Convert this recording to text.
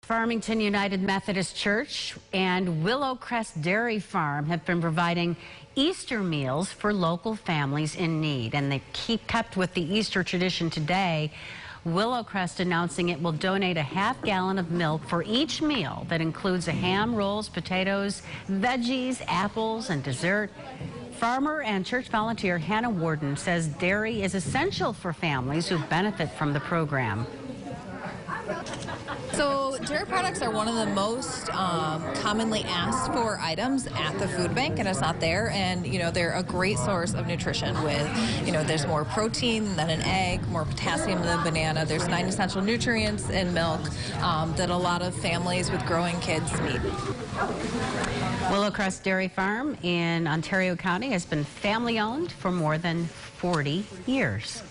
Farmington United Methodist Church and Willow Crest Dairy Farm have been providing Easter meals for local families in need, and they kept with the Easter tradition today. Willow Crest announcing it will donate a half-gallon of milk for each meal that includes a ham, rolls, potatoes, veggies, apples, and dessert. Farmer and church volunteer Hannah Warden says dairy is essential for families who benefit from the program. So dairy products are one of the most commonly asked for items at the food bank, and it's not there. And they're a great source of nutrition. With there's more protein than an egg, more potassium than a banana. There's 9 essential nutrients in milk that a lot of families with growing kids need. Willow Crest Dairy Farm in Ontario County has been family owned for more than 40 years.